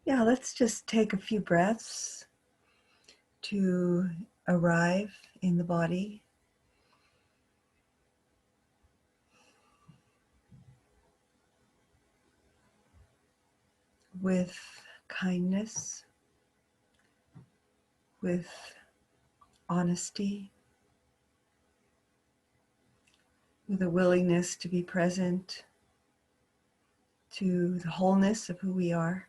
Yeah, let's just take a few breaths to arrive in the body. With kindness, with honesty, with a willingness to be present to the wholeness of who we are.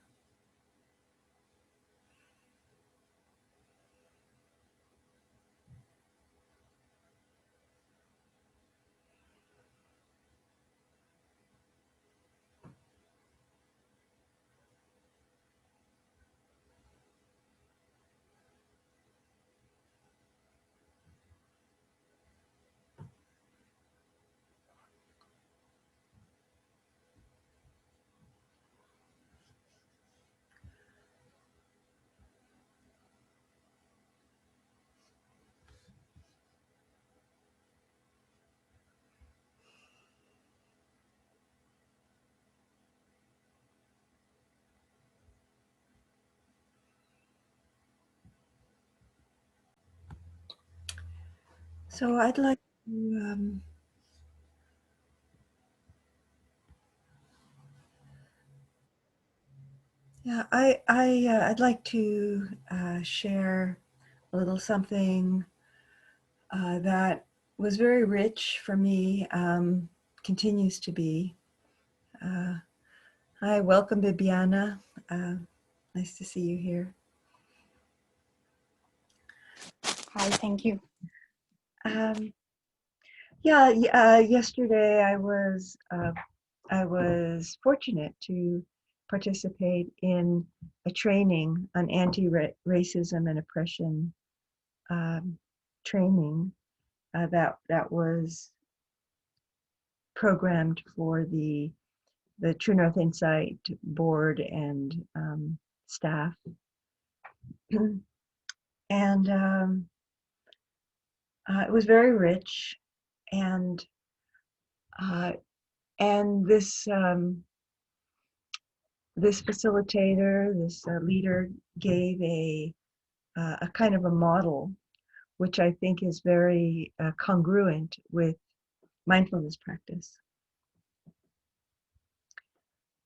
So I'd like to I'd like to share a little something that was very rich for me, continues to be. Uh, Hi, welcome, Bibiana. Nice to see you here. Hi, thank you. Yesterday I was fortunate to participate in a training on anti-racism and oppression training that was programmed for the True North Insight board and staff, and it was very rich, and uh, this facilitator, this leader, gave a kind of a model, which I think is very congruent with mindfulness practice.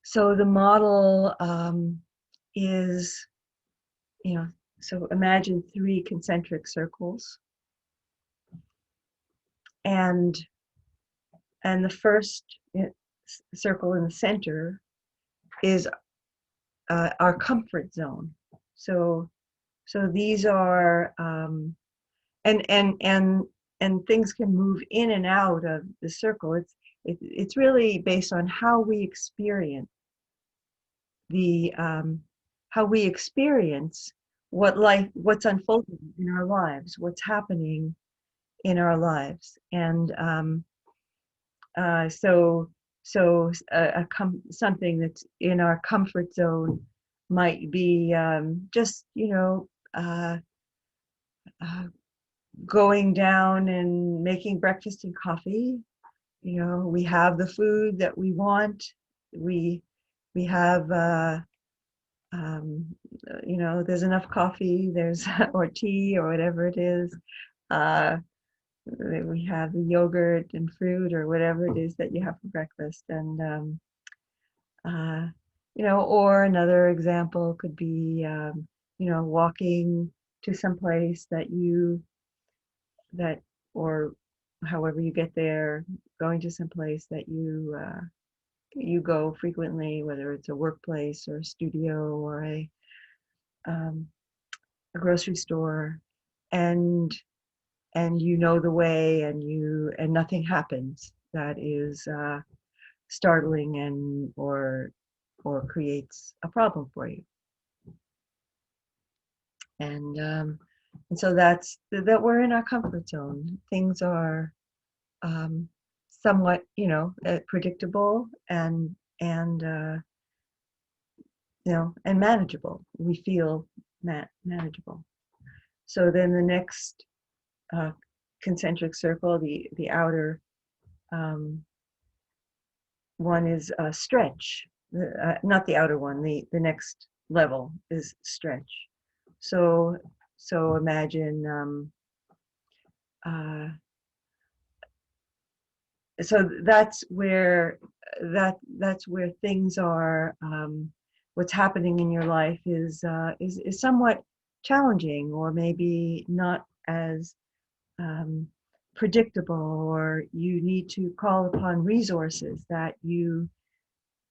So the model is, so imagine 3 concentric circles, and the first circle in the center is our comfort zone. So these are and things can move in and out of the circle. It's really based on how we experience what's unfolding in our lives, what's happening in our lives, and something that's in our comfort zone might be just uh, going down and making breakfast and coffee. We have the food that we want. We have um, there's enough coffee, there's or tea or whatever it is. We have the yogurt and fruit or whatever it is that you have for breakfast, and uh, or another example could be walking to some place that or however you get there, going to some place that you go frequently, whether it's a workplace or a studio or um, a grocery store, and you know the way, and nothing happens that is startling or creates a problem for you, and so that's that we're in our comfort zone. Things are um, somewhat predictable and and manageable. We feel manageable. So then the next uh, concentric circle, the outer one is stretch. Not the outer one, the next level is stretch. So so imagine uh, so that's where things are. What's happening in your life is somewhat challenging, or maybe not as um, predictable, or you need to call upon resources that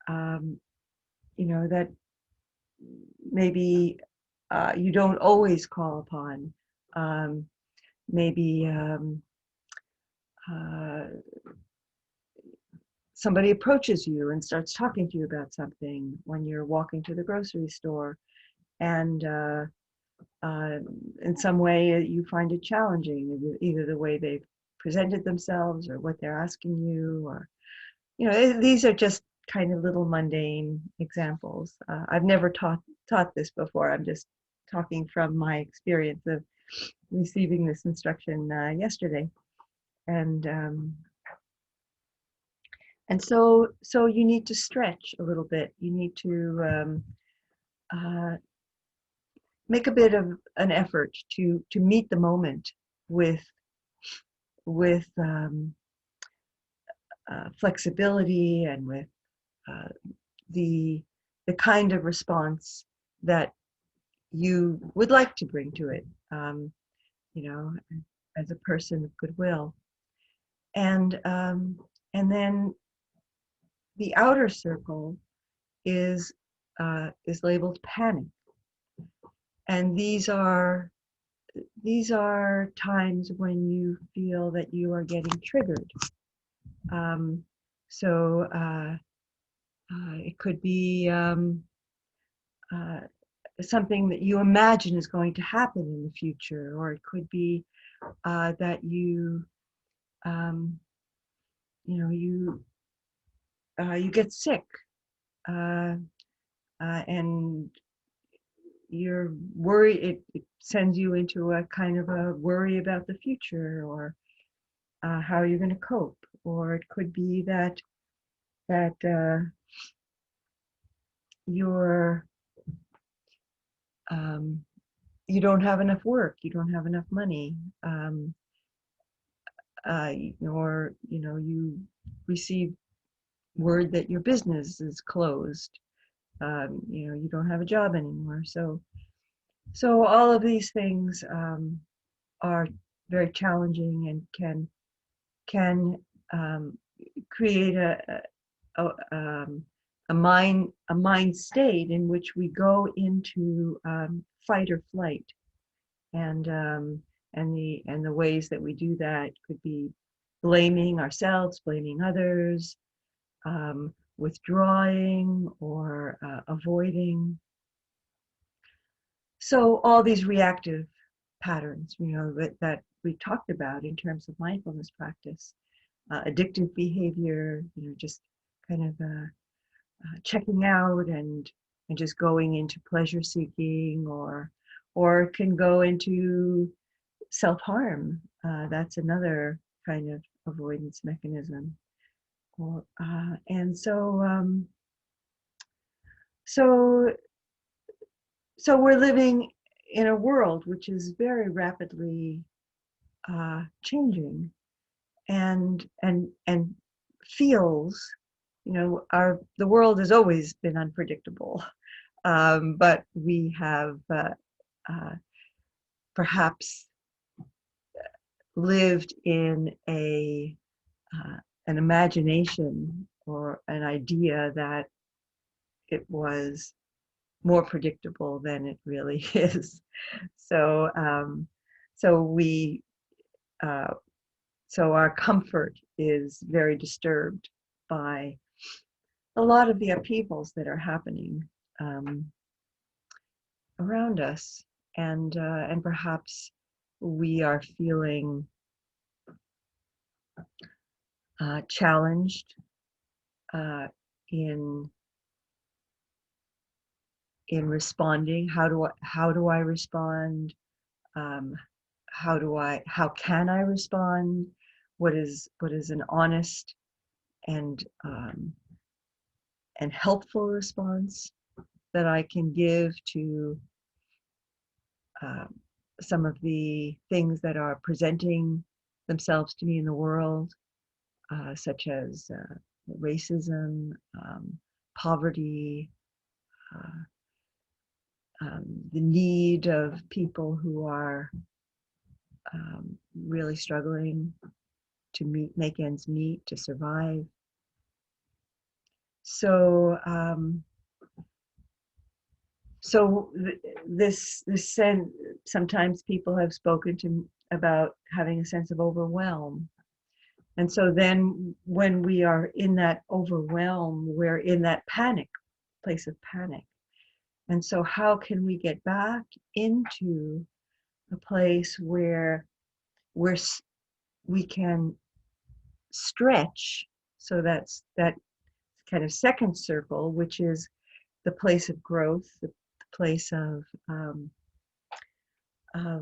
um, that maybe you don't always call upon. Um, maybe uh, somebody approaches you and starts talking to you about something when you're walking to the grocery store, and uh, in some way you find it challenging, either the way they've presented themselves or what they're asking you, or these are just kind of little mundane examples. I've never taught this before. I'm just talking from my experience of receiving this instruction yesterday, and so you need to stretch a little bit. You need to uh, make a bit of an effort to meet the moment with with flexibility, and with uh, the the kind of response that you would like to bring to it, you know, as a person of goodwill. And then the outer circle is labeled panic, and these are times when you feel that you are getting triggered. Um, so it could be uh, something that you imagine is going to happen in the future, or it could be that um, you you get sick, uh, and you're worried. It sends you into a kind of a worry about the future, or how you're going to cope. Or it could be that you're um, you don't have enough work, you don't have enough money, um, or you receive word that your business is closed. You don't have a job anymore. So all of these things are very challenging, and can um, create a mind state in which we go into fight or flight, and the ways that we do that could be blaming ourselves, blaming others, withdrawing, or avoiding. So all these reactive patterns, that we talked about in terms of mindfulness practice, addictive behavior, just kind of checking out, and just going into pleasure seeking, or can go into self-harm. That's another kind of avoidance mechanism. And so so we're living in a world which is very rapidly changing, and feels, the world has always been unpredictable, but we have uh, perhaps lived in an imagination, or an idea that it was more predictable than it really is. So so we uh, so our comfort is very disturbed by a lot of the upheavals that are happening um, around us, and perhaps we are feeling challenged uh, in responding. How do I respond? Um, how can I respond? What is an honest and and helpful response? that I can give to um, some of the things that are presenting themselves to me in the world, such as racism, poverty, uh, the need of people who are really struggling to make ends meet, to survive. So, this sense, sometimes people have spoken to me about having a sense of overwhelm. And so then when we are in that overwhelm, we're in that panic, place of panic. And so how can we get back into a place where we're, we can stretch? So that's that kind of second circle, which is the place of growth, the place of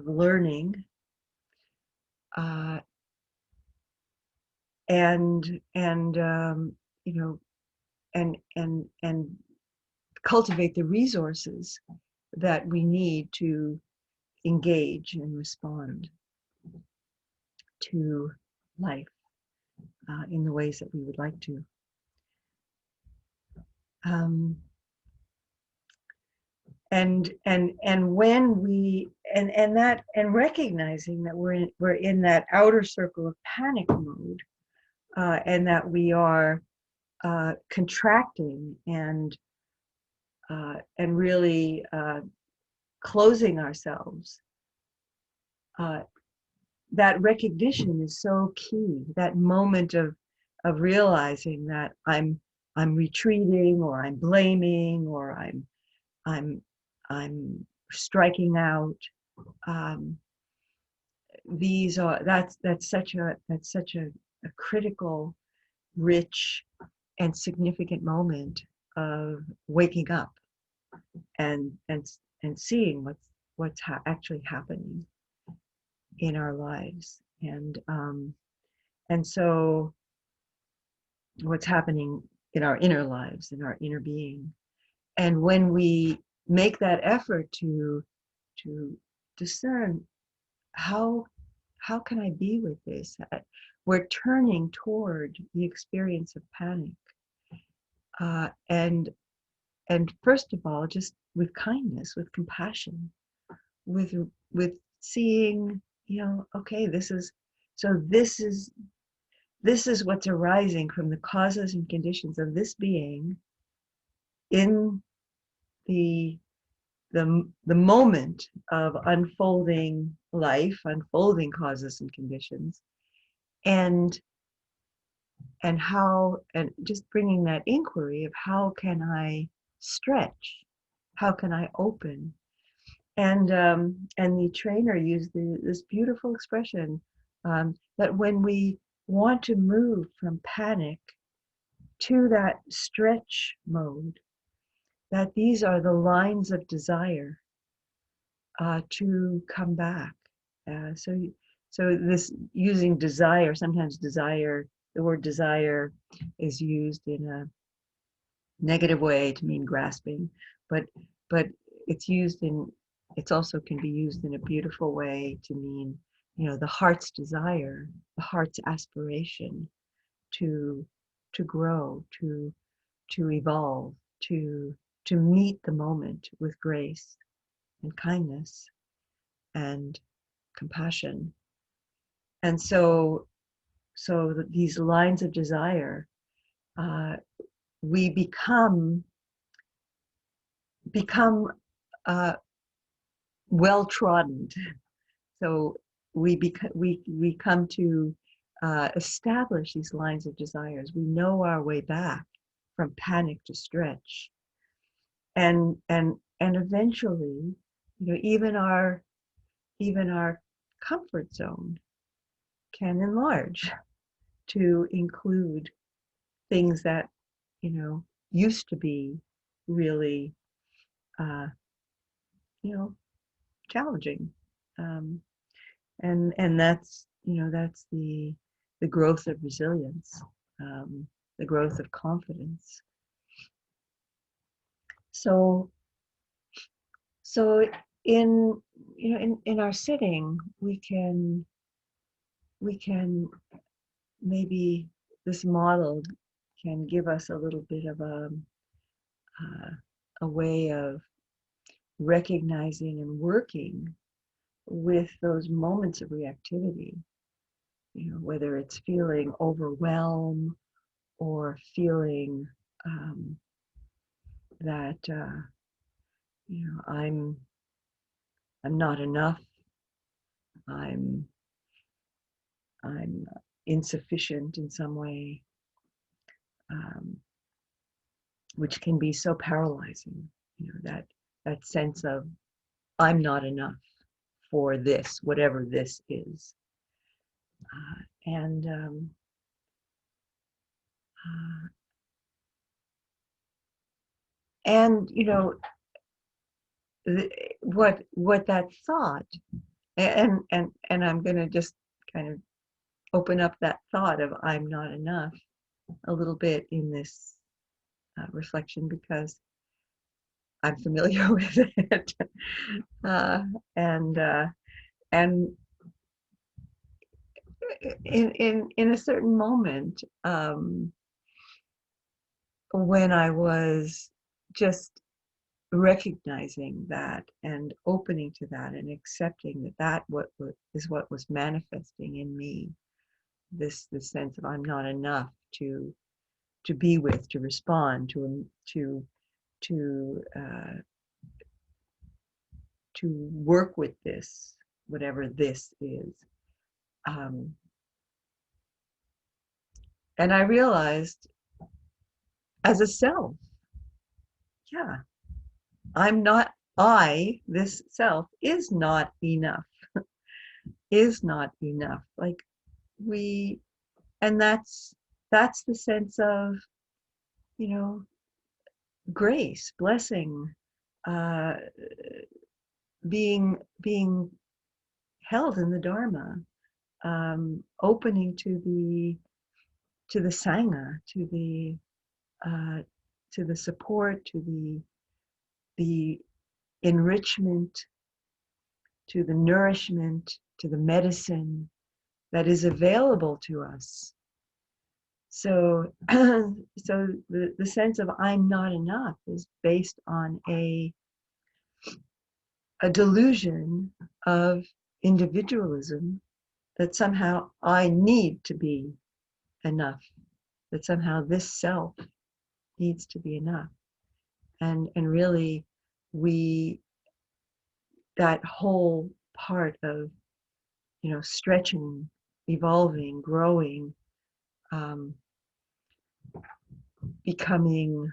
learning, uh, and you know, and cultivate the resources that we need to engage and respond to life in the ways that we would like to. Um, and when we and that and recognizing that we're in that outer circle of panic mode, and that we are contracting and really closing ourselves. Uh, that recognition is so key. That moment of realizing that I'm retreating, or I'm blaming, or I'm I'm striking out. Um, these are that's such a critical, rich, and significant moment of waking up and and and seeing what's actually happening in our lives, and so what's happening in our inner lives, in our inner being. And when we make that effort to discern how can I be with this, we're turning toward the experience of panic, and first of all, just with kindness, with compassion, with with seeing, okay, this is what's arising from the causes and conditions of this being in the the moment of unfolding life, unfolding causes and conditions, and and just bringing that inquiry of how can I stretch, how can I open, and the trainer used this beautiful expression, that when we want to move from panic to that stretch mode, that these are the lines of desire to come back. So this using desire, sometimes desire, the word desire is used in a negative way to mean grasping, but but it's used in it's also can be used in a beautiful way to mean, the heart's desire, the heart's aspiration to grow, to evolve, to meet the moment with grace and kindness and compassion. And so these lines of desire, uh, we become well trodden. So we come to establish these lines of desires. We know our way back from panic to stretch, and eventually, even our comfort zone can enlarge to include things that used to be really uh, you know challenging, um, and that's the growth of resilience, the growth of confidence. So So in in our sitting, we can maybe this model can give us a little bit of a way of recognizing and working with those moments of reactivity. Whether it's feeling overwhelmed or feeling um, that I'm not enough. I'm I'm insufficient in some way, um, which can be so paralyzing. That sense of I'm not enough for this, whatever this is, and uh, and what that thought, and I'm going to just kind of open up that thought of I'm not enough a little bit in this reflection because I'm familiar with it, uh, and and in a certain moment, when I was just recognizing that and opening to that and accepting that is what was manifesting in me, this sense of I'm not enough to be with, to respond, to to work with this, whatever this is. Um, and I realized as a self, yeah, this self is not enough, is not enough. Like we, and that's the sense of, you know, grace, blessing, uh, being held in the Dharma, opening to the Sangha, uh, to the support, to the enrichment, to the nourishment, to the medicine that is available to us. So, so the sense of I'm not enough is based on a delusion of individualism, that somehow I need to be enough, that somehow this self needs to be enough. And really, we that whole part of stretching, evolving, growing, um, becoming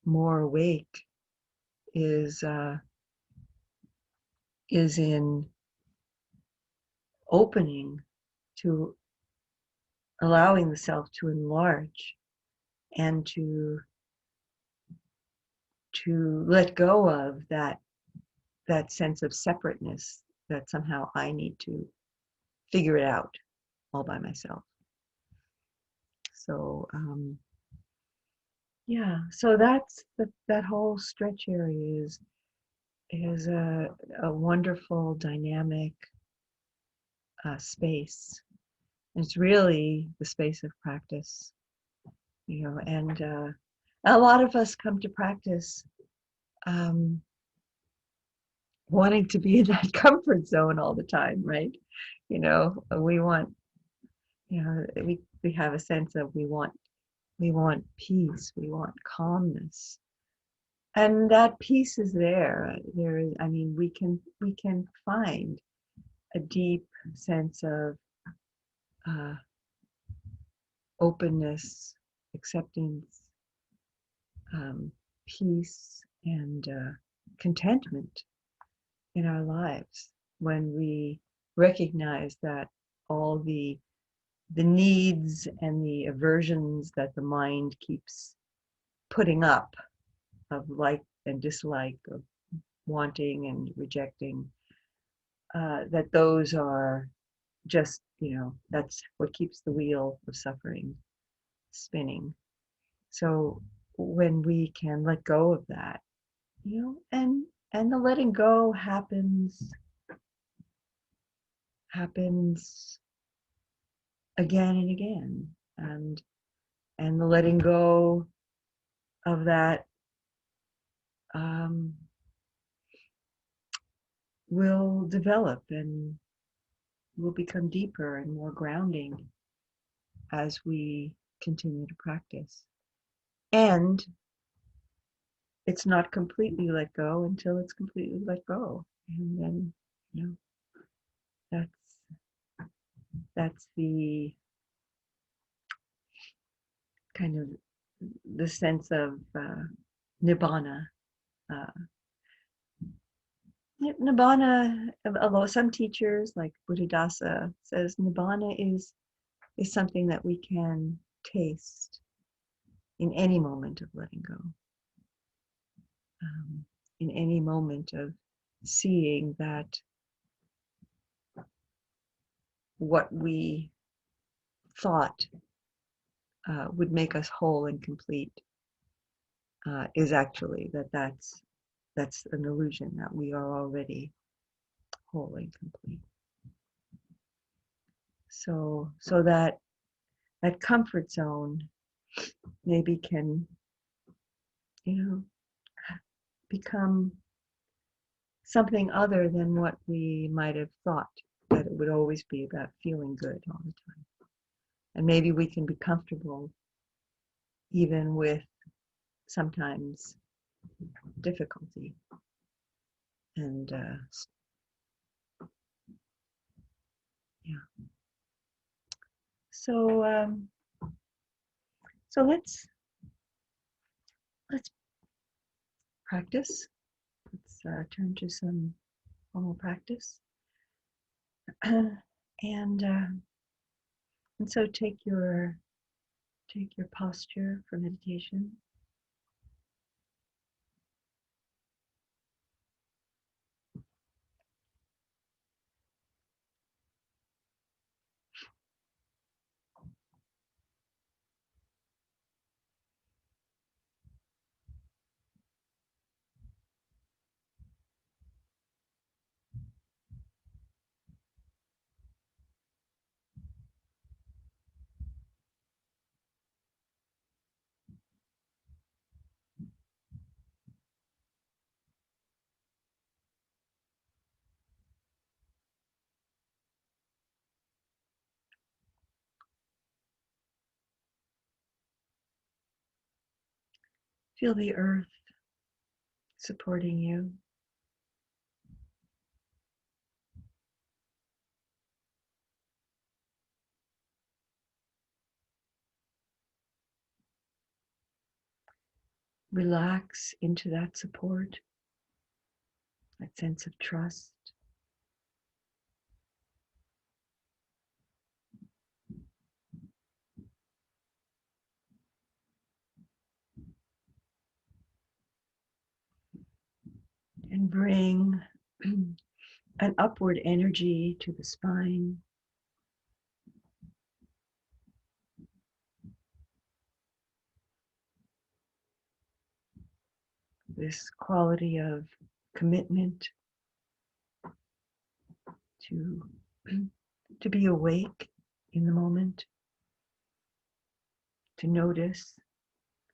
more awake is in opening to allowing the self to enlarge and to let go of that sense of separateness, that somehow I need to figure it out all by myself. So yeah, so that's that whole stretch area is a wonderful dynamic space. It's really the space of practice, and a lot of us come to practice um, wanting to be in that comfort zone all the time, right? We want, we have a sense of we want peace, we want calmness, and that peace is there. I mean, we can find a deep sense of uh, openness, acceptance, um, peace, and contentment in our lives when we recognize that all the needs and the aversions that the mind keeps putting up, of like and dislike, of wanting and rejecting, that those are just, that's what keeps the wheel of suffering spinning. So when we can let go of that, and And the letting go happens again and again. And the letting go of that um, will develop and will become deeper and more grounding as we continue to practice. And it's not completely let go until it's completely let go. And then, you know, that's the kind of the sense of nibbana. Uh, Nibbana, although some teachers like Buddhadasa says nibbana is something that we can taste in any moment of letting go, in any moment of seeing that what we thought would make us whole and complete is actually that's an illusion, that we are already whole and complete. So that comfort zone maybe can, you know, become something other than what we might have thought, that it would always be about feeling good all the time. And maybe we can be comfortable even with sometimes difficulty. And yeah, so so let's practice. Let's turn to some formal practice. and and so take your posture for meditation. Feel the earth supporting you. Relax into that support, that sense of trust. And bring an upward energy to the spine. This quality of commitment to to be awake in the moment, to notice,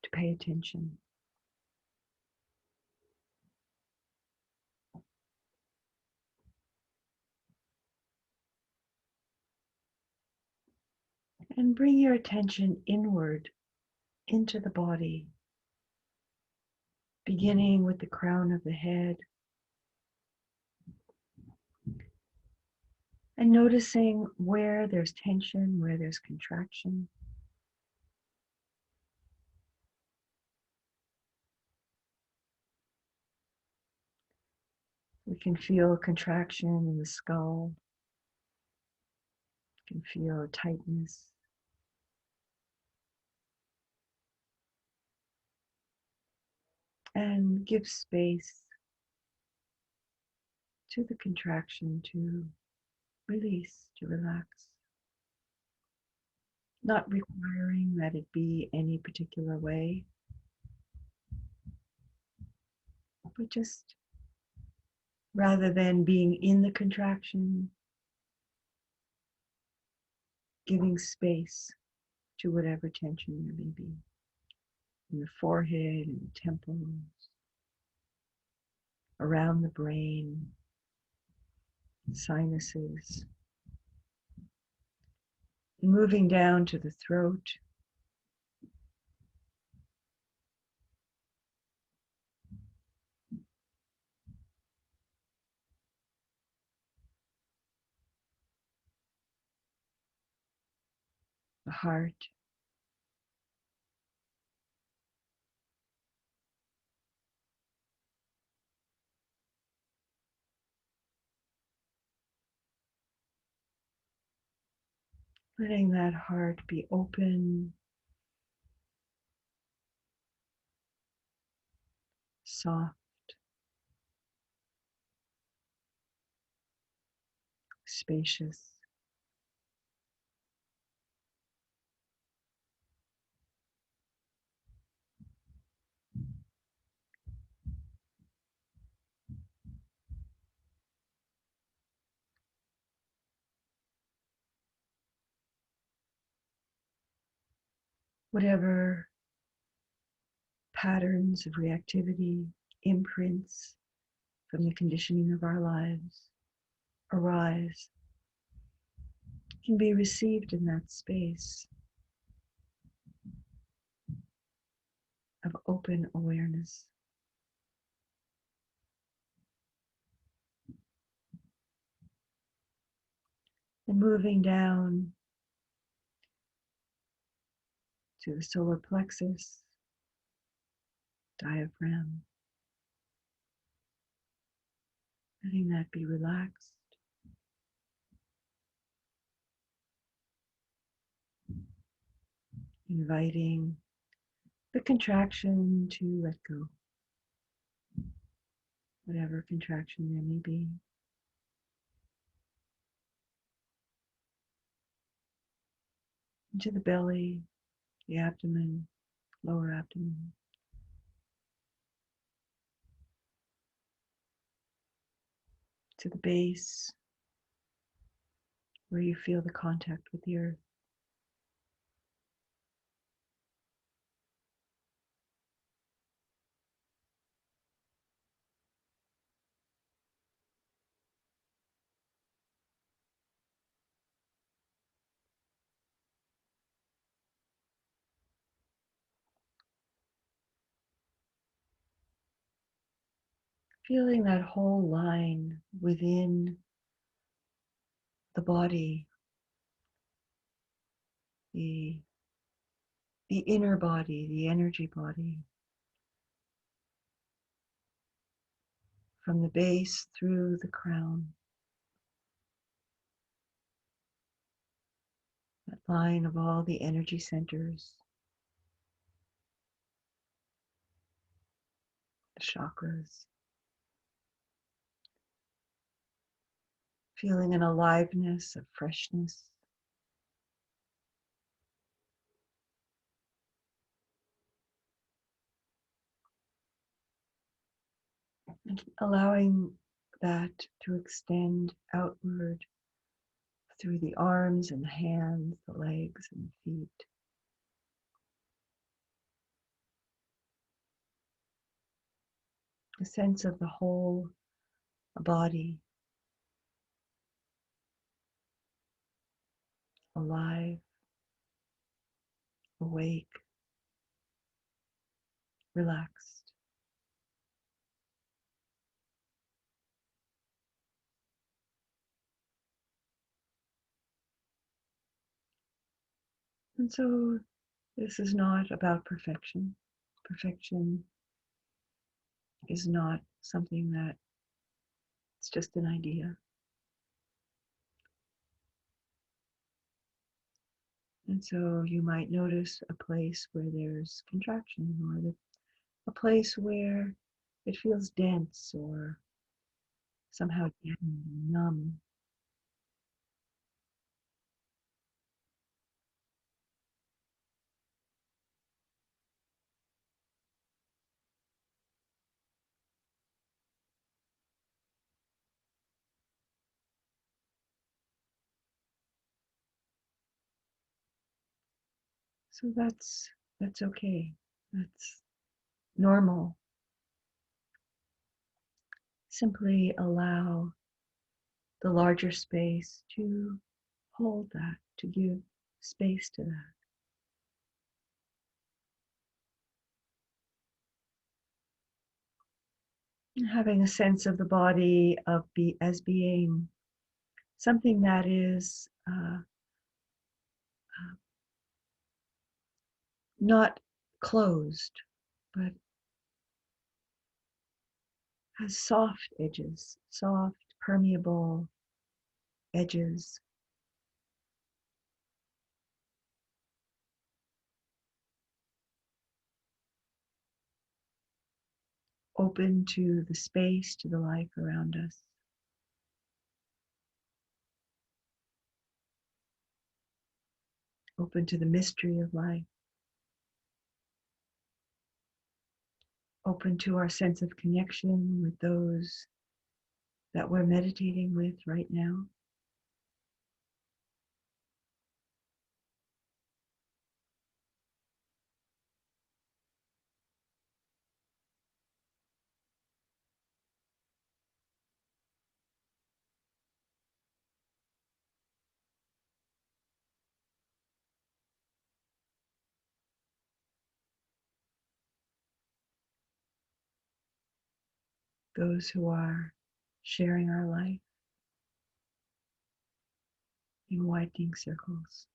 to pay attention. And bring your attention inward into the body, beginning with the crown of the head and noticing where there's tension, where there's contraction. We can feel contraction in the skull, we can feel tightness. And give space to the contraction to release, to relax, not requiring that it be any particular way, but just rather than being in the contraction, giving space to whatever tension there may be in the forehead and the temples, around the brain, sinuses, moving down to the throat, the heart, letting that heart be open, soft, spacious. Whatever patterns of reactivity, imprints from the conditioning of our lives arise can be received in that space of open awareness. And moving down to the solar plexus, diaphragm, letting that be relaxed, inviting the contraction to let go, whatever contraction there may be. Into the belly, the abdomen, lower abdomen, to the base, where you feel the contact with the earth. Feeling that whole line within the body, the, the inner body, the energy body, from the base through the crown, that line of all the energy centers, the chakras, feeling an aliveness, a freshness, and allowing that to extend outward through the arms and the hands, the legs and the feet. A sense of the whole body, alive, awake, relaxed. And so this is not about perfection. Perfection is not something that it's just an idea. And so you might notice a place where there's contraction, or a place where it feels dense or somehow numb. So that's okay. That's normal. Simply allow the larger space to hold that, to give space to that. And having a sense of the body as being something that is not closed, but has soft edges, soft, permeable edges, open to the space, to the life around us, open to the mystery of life, open to our sense of connection with those that we're meditating with right now. Those who are sharing our life in widening circles.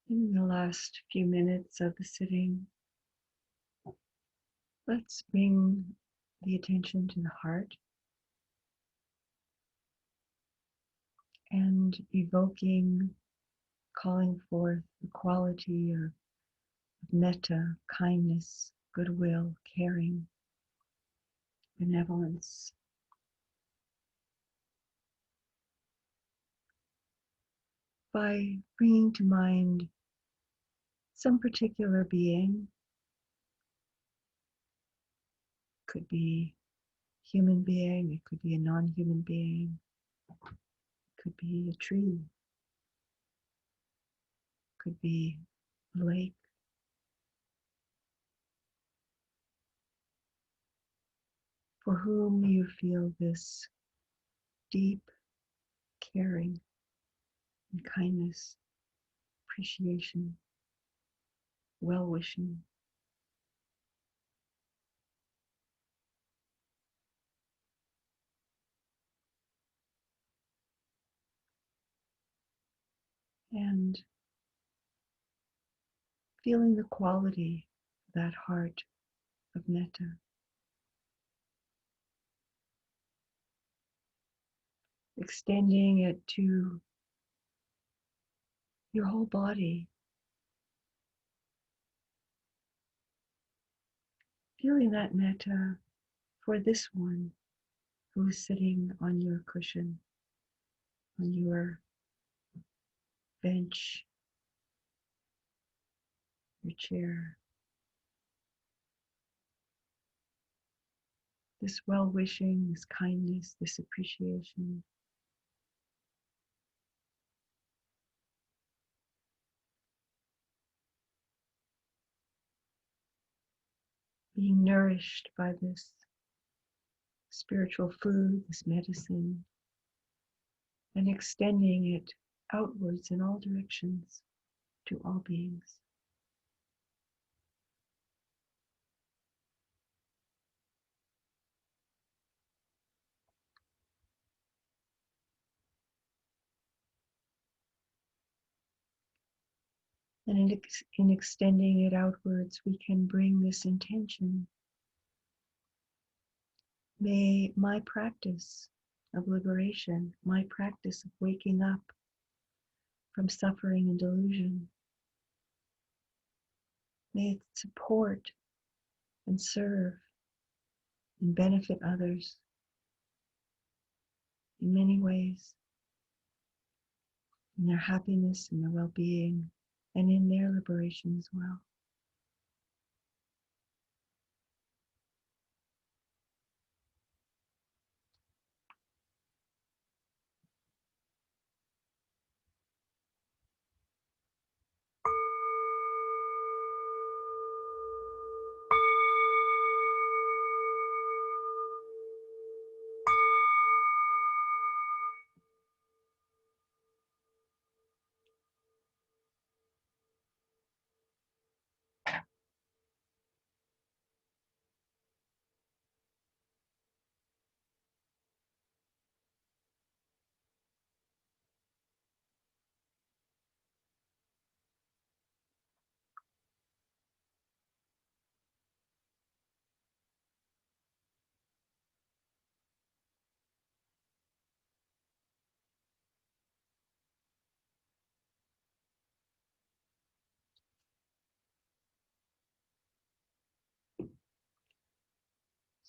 In the last few minutes of the sitting, let's bring the attention to the heart and evoking, calling forth the quality of metta, kindness, goodwill, caring, benevolence. By bringing to mind some particular being, could be human being, it could be a non-human being, it could be a tree, it could be a lake, for whom you feel this deep caring and kindness, appreciation, well-wishing. And feeling the quality of that heart of metta, extending it to your whole body, feeling that metta for this one who is sitting on your cushion, on your bench, your chair. This well-wishing, this kindness, this appreciation. Being nourished by this spiritual food, this medicine, and extending it outwards in all directions to all beings. And in extending it outwards, we can bring this intention. May my practice of liberation, my practice of waking up from suffering and delusion, may it support and serve and benefit others in many ways, in their happiness and their well-being, and in their liberation as well.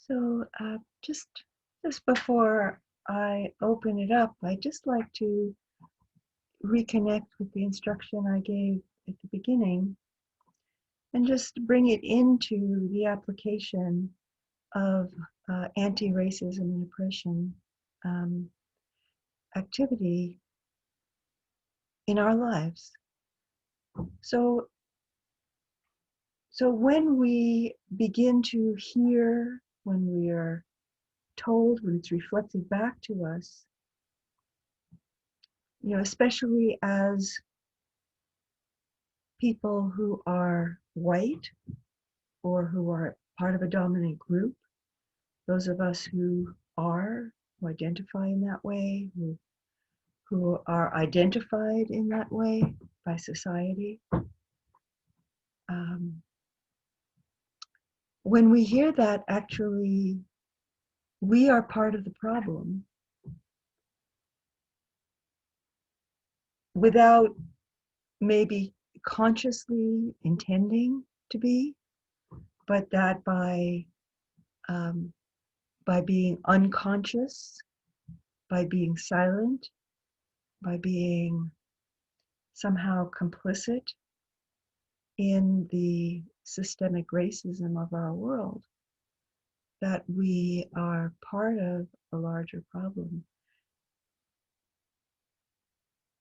So just before I open it up, I'd just like to reconnect with the instruction I gave at the beginning and just bring it into the application of anti-racism and oppression um, activity in our lives. So, so when we begin to hear, when we are told, when it's reflected back to us, especially as people who are white or who are part of a dominant group, those of us who identify in that way, who are identified in that way by society. Um, when we hear that, actually, we are part of the problem without maybe consciously intending to be, but that um, by being unconscious, by being silent, by being somehow complicit in the systemic racism of our world, that we are part of a larger problem.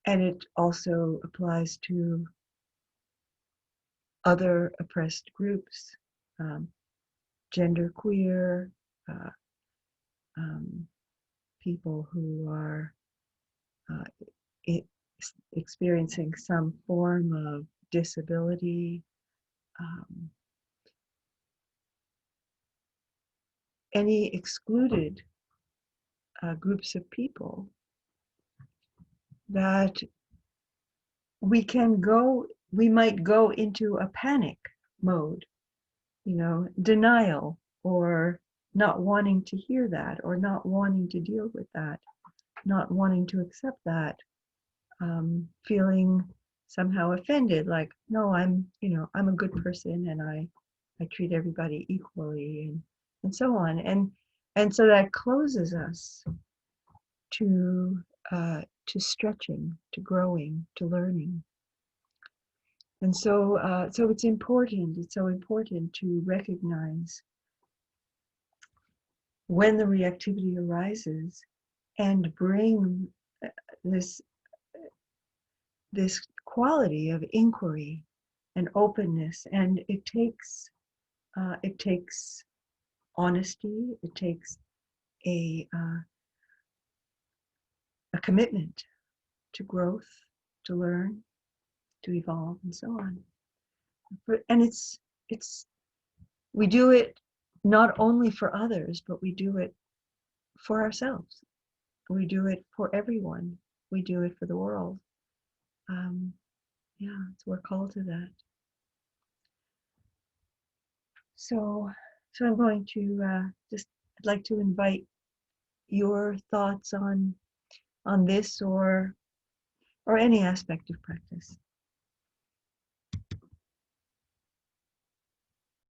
And it also applies to other oppressed groups, um, genderqueer, uh, um, people who are uh, experiencing some form of disability, um, any excluded groups of people, that we might go into a panic mode, denial, or not wanting to hear that, or not wanting to deal with that, not wanting to accept that, feeling somehow offended, like, no, I'm a good person and I treat everybody equally, and so on. And so that closes us to to stretching, to growing, to learning. And so it's so important to recognize when the reactivity arises and bring this this quality of inquiry and openness. And it takes honesty. It takes a a commitment to growth, to learn, to evolve, and so on. And it's we do it not only for others, but we do it for ourselves. We do it for everyone. We do it for the world. Um, yeah, so we're called to that. So, so I'm going to I'd like to invite your thoughts on this or any aspect of practice.